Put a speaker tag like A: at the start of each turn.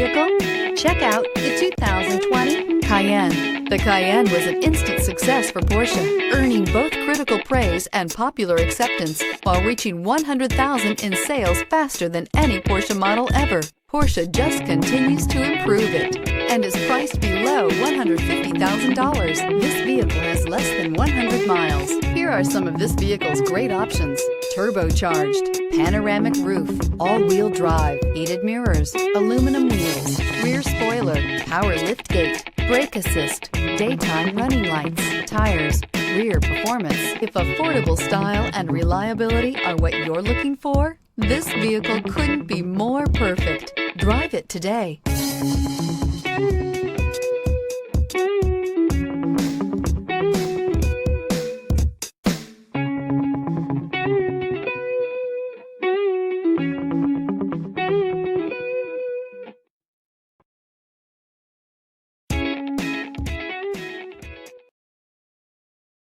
A: vehicle? Check out the 2020 Cayenne. The Cayenne was an instant success for Porsche, earning both critical praise and popular acceptance while reaching 100,000 in sales faster than any Porsche model ever. Porsche just continues to improve it and is priced below $150,000. This vehicle has less than 100 miles. Here are some of this vehicle's great options: turbocharged, panoramic roof, all-wheel drive, heated mirrors, aluminum wheels, rear spoiler, power liftgate, brake assist, daytime running lights, tires, rear performance. If affordable style and reliability are what you're looking for, this vehicle couldn't be more perfect. Drive it today.